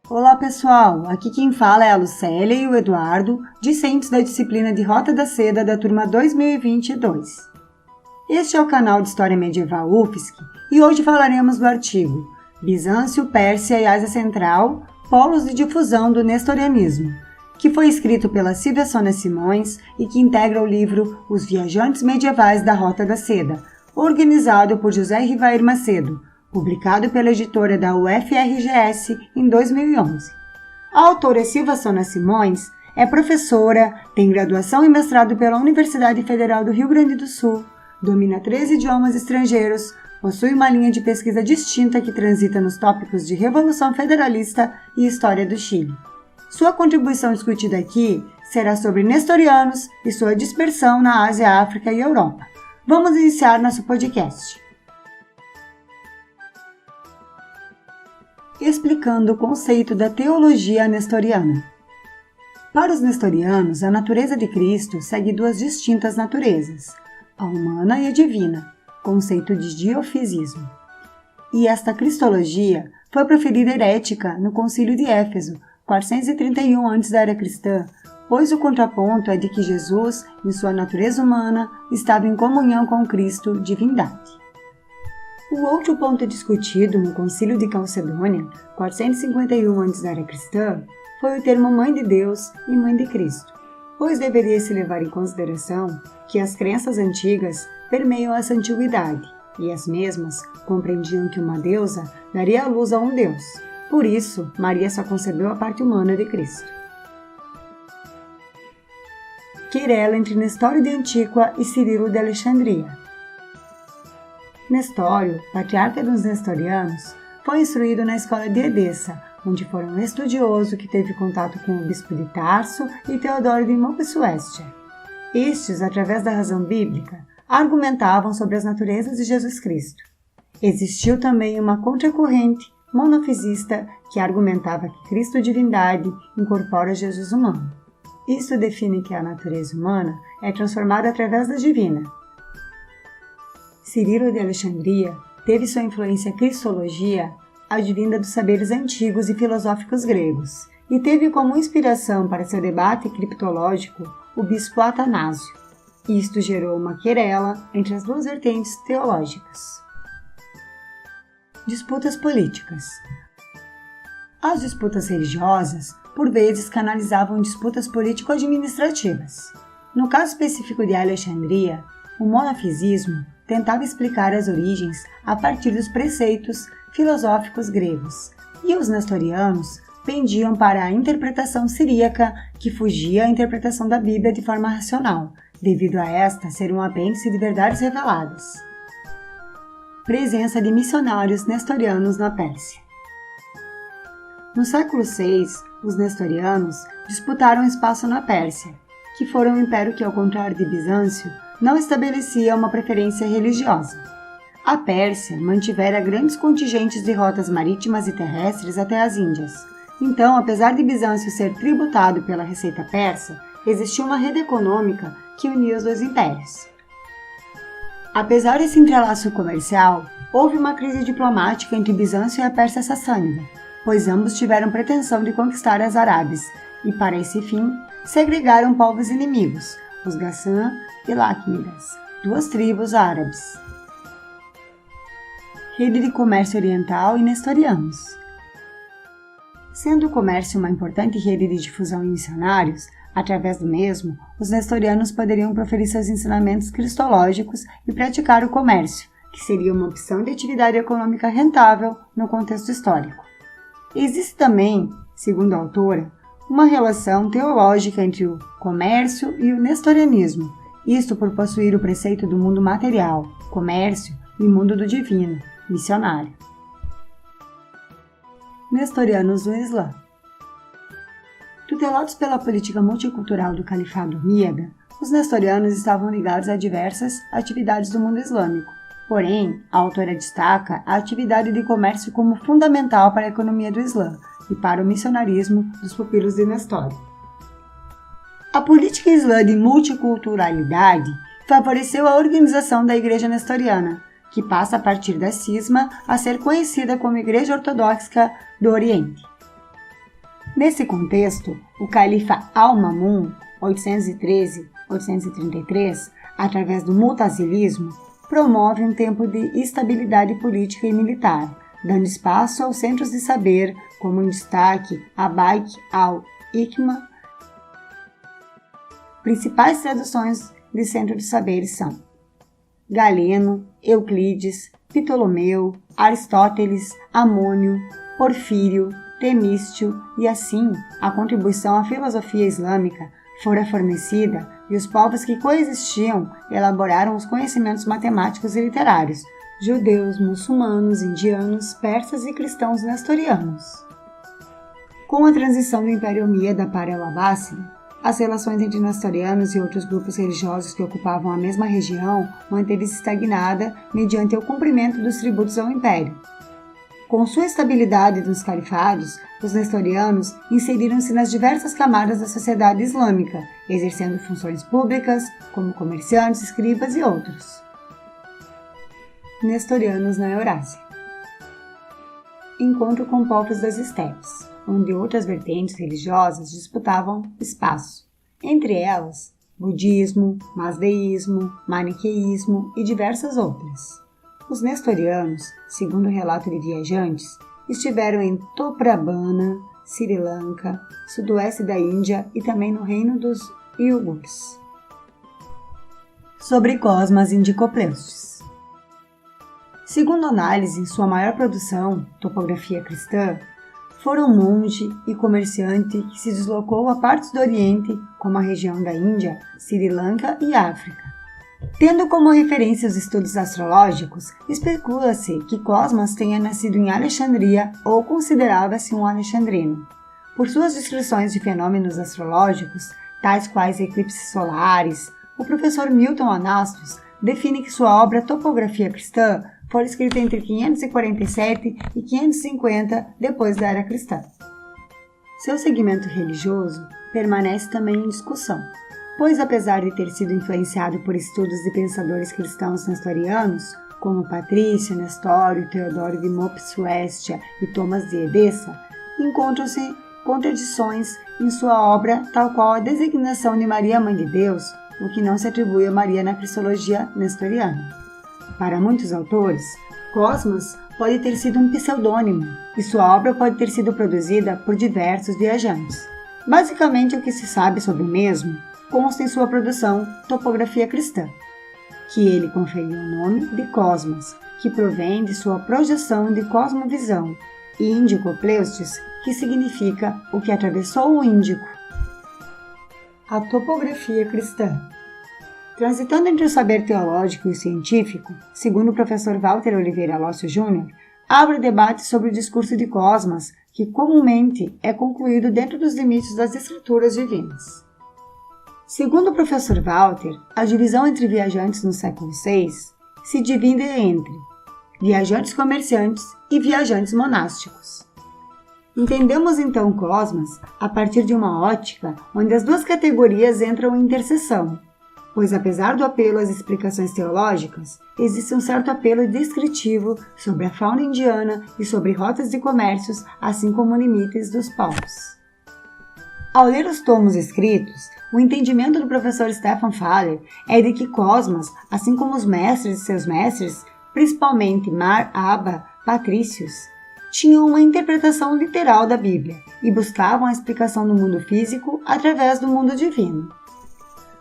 Olá pessoal, aqui quem fala é a Lucélia e o Eduardo, discentes da disciplina de Rota da Seda da turma 2022. Este é o canal de História Medieval UFSC e hoje falaremos do artigo Bizâncio, Pérsia e Ásia Central, Polos de Difusão do Nestorianismo, que foi escrito pela Silvia Sônia Simões e que integra o livro Os Viajantes Medievais da Rota da Seda, organizado por José Rivair Macedo, publicado pela editora da UFRGS em 2011. A autora Silvia Sônia Simões é professora, tem graduação e mestrado pela Universidade Federal do Rio Grande do Sul, domina 13 idiomas estrangeiros, possui uma linha de pesquisa distinta que transita nos tópicos de Revolução Federalista e História do Chile. Sua contribuição discutida aqui será sobre nestorianos e sua dispersão na Ásia, África e Europa. Vamos iniciar nosso podcast. Explicando o conceito da teologia nestoriana. Para os nestorianos, a natureza de Cristo segue duas distintas naturezas, a humana e a divina, conceito de diofisismo. E esta cristologia foi proferida herética no Concílio de Éfeso, 431 a.C., pois o contraponto é de que Jesus, em sua natureza humana, estava em comunhão com Cristo, divindade. O outro ponto discutido no Concílio de Calcedônia, 451 a.C., foi o termo Mãe de Deus e Mãe de Cristo, pois deveria se levar em consideração que as crenças antigas permeiam essa antiguidade, e as mesmas compreendiam que uma deusa daria à luz a um Deus. Por isso, Maria só concebeu a parte humana de Cristo. Querela entre Nestório de Antíqua e Cirilo de Alexandria. Nestório, patriarca dos nestorianos, foi instruído na escola de Edessa, onde foi um estudioso que teve contato com o bispo de Tarso e Teodoro de Mopsuestia. Estes, através da razão bíblica, argumentavam sobre as naturezas de Jesus Cristo. Existiu também uma contracorrente monofisista que argumentava que Cristo divindade incorpora Jesus humano. Isso define que a natureza humana é transformada através da divina. Cirilo de Alexandria teve sua influência cristologia advinda dos saberes antigos e filosóficos gregos, e teve como inspiração para seu debate criptológico o bispo Atanásio. Isto gerou uma querela entre as duas vertentes teológicas. Disputas políticas. As disputas religiosas, por vezes, canalizavam disputas político-administrativas. No caso específico de Alexandria, o monofisismo tentava explicar as origens a partir dos preceitos filosóficos gregos, e os nestorianos pendiam para a interpretação siríaca, que fugia à interpretação da Bíblia de forma racional, devido a esta ser um apêndice de verdades reveladas. Presença de missionários nestorianos na Pérsia. No século VI, os nestorianos disputaram espaço na Pérsia, que fora um império que, ao contrário de Bizâncio, não estabelecia uma preferência religiosa. A Pérsia mantivera grandes contingentes de rotas marítimas e terrestres até as Índias. Então, apesar de Bizâncio ser tributado pela receita persa, existia uma rede econômica que unia os dois impérios. Apesar desse entrelaço comercial, houve uma crise diplomática entre Bizâncio e a Pérsia Sassânida, pois ambos tiveram pretensão de conquistar as Arábias e, para esse fim, segregaram povos inimigos, os Gassã e Láqumidas, duas tribos árabes. Rede de comércio oriental e nestorianos. Sendo o comércio uma importante rede de difusão em missionários, através do mesmo, os nestorianos poderiam proferir seus ensinamentos cristológicos e praticar o comércio, que seria uma opção de atividade econômica rentável no contexto histórico. Existe também, segundo a autora, uma relação teológica entre o comércio e o nestorianismo, isto por possuir o preceito do mundo material, comércio, e mundo do divino, missionário. Nestorianos do Islã. Tutelados pela política multicultural do Califado Omíada, os nestorianos estavam ligados a diversas atividades do mundo islâmico. Porém, a autora destaca a atividade de comércio como fundamental para a economia do Islã e para o missionarismo dos pupilos de Nestório. A política islã de multiculturalidade favoreceu a organização da Igreja Nestoriana, que passa a partir da cisma a ser conhecida como Igreja Ortodoxa do Oriente. Nesse contexto, o califa Al-Ma'mun, 813-833, através do mu'tazilismo, promove um tempo de estabilidade política e militar, dando espaço aos centros de saber, como em destaque a Bait al-Hikma. Principais traduções de centro de saberes são Galeno, Euclides, Ptolomeu, Aristóteles, Amônio, Porfírio, Temístio, e assim a contribuição à filosofia islâmica fora fornecida e os povos que coexistiam elaboraram os conhecimentos matemáticos e literários, judeus, muçulmanos, indianos, persas e cristãos nestorianos. Com a transição do Império Omíada para o Abássida, as relações entre nestorianos e outros grupos religiosos que ocupavam a mesma região manteve-se estagnada mediante o cumprimento dos tributos ao Império. Com sua estabilidade nos califados, os nestorianos inseriram-se nas diversas camadas da sociedade islâmica, exercendo funções públicas, como comerciantes, escribas e outros. Nestorianos na Eurásia. Encontro com povos das estepes, onde outras vertentes religiosas disputavam espaço, entre elas budismo, masdeísmo, maniqueísmo e diversas outras. Os nestorianos, segundo o relato de viajantes, estiveram em Toprabana, Sri Lanka, sudoeste da Índia e também no reino dos Iugurs. Sobre Cosmas Indicopleustes. Segundo análise em sua maior produção, Topografia Cristã, foram monge e comerciante que se deslocou a partes do Oriente, como a região da Índia, Sri Lanka e África. Tendo como referência os estudos astrológicos, especula-se que Cosmas tenha nascido em Alexandria ou considerava-se um alexandrino. Por suas descrições de fenômenos astrológicos, tais quais eclipses solares, o professor Milton Anastos define que sua obra Topografia Cristã foi escrita entre 547 e 550 depois da Era Cristã. Seu segmento religioso permanece também em discussão, pois apesar de ter sido influenciado por estudos de pensadores cristãos nestorianos, como Patrício, Nestório, Teodoro de Mopsuestia e Thomas de Edessa, encontram-se contradições em sua obra, tal qual a designação de Maria Mãe de Deus, o que não se atribui a Maria na cristologia nestoriana. Para muitos autores, Cosmas pode ter sido um pseudônimo, e sua obra pode ter sido produzida por diversos viajantes. Basicamente, o que se sabe sobre o mesmo consta em sua produção Topografia Cristã, que ele conferiu o nome de Cosmas, que provém de sua projeção de cosmovisão, e Indicopleustes, que significa o que atravessou o Índico. A Topografia Cristã. Transitando entre o saber teológico e o científico, segundo o professor Walter Oliveira Lócio Júnior, abre debate sobre o discurso de Cosmas, que comumente é concluído dentro dos limites das escrituras divinas. Segundo o professor Walter, a divisão entre viajantes no século VI se divide entre viajantes comerciantes e viajantes monásticos. Entendemos então Cosmas a partir de uma ótica onde as duas categorias entram em interseção, pois apesar do apelo às explicações teológicas, existe um certo apelo descritivo sobre a fauna indiana e sobre rotas de comércios, assim como limites dos povos. Ao ler os tomos escritos, o entendimento do professor Stefan Faller é de que Cosmas, assim como os mestres de seus mestres, principalmente Mar Abba Patrícios, tinham uma interpretação literal da Bíblia e buscavam a explicação do mundo físico através do mundo divino.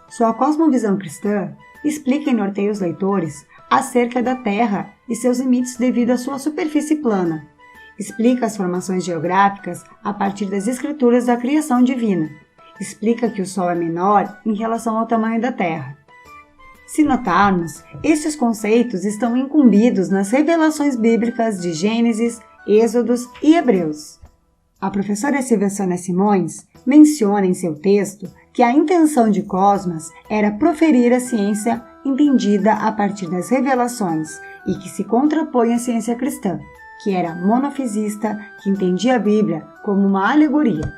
Sua cosmovisão cristã explica e norteia os leitores acerca da Terra e seus limites devido à sua superfície plana. Explica as formações geográficas a partir das escrituras da criação divina. Explica que o Sol é menor em relação ao tamanho da Terra. Se notarmos, estes conceitos estão incumbidos nas revelações bíblicas de Gênesis, Êxodos e Hebreus. A professora Silvia Sônia Simões menciona em seu texto que a intenção de Cosmas era proferir a ciência entendida a partir das revelações e que se contrapõe à ciência cristã, que era monofisista, que entendia a Bíblia como uma alegoria.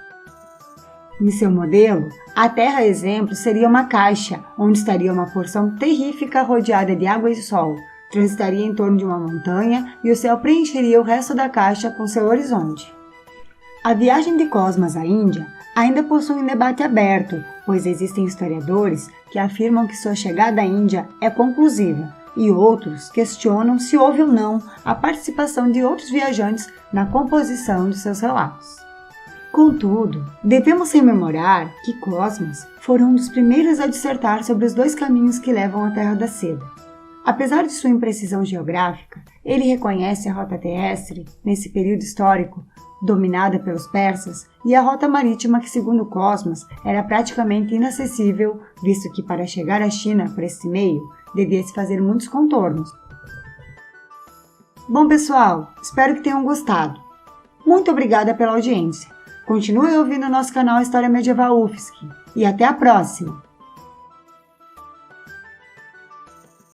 Em seu modelo, a Terra exemplo seria uma caixa, onde estaria uma porção terrífica rodeada de água e sol, transitaria em torno de uma montanha e o céu preencheria o resto da caixa com seu horizonte. A viagem de Cosmas à Índia ainda possui um debate aberto, pois existem historiadores que afirmam que sua chegada à Índia é conclusiva e outros questionam se houve ou não a participação de outros viajantes na composição de seus relatos. Contudo, devemos rememorar que Cosmas foi um dos primeiros a dissertar sobre os dois caminhos que levam à Terra da Seda. Apesar de sua imprecisão geográfica, ele reconhece a rota terrestre, nesse período histórico, dominada pelos persas, e a rota marítima que, segundo Cosmas, era praticamente inacessível, visto que para chegar à China por este meio, devia-se fazer muitos contornos. Bom pessoal, espero que tenham gostado. Muito obrigada pela audiência. Continue ouvindo o nosso canal História Medieval UFSC e até a próxima!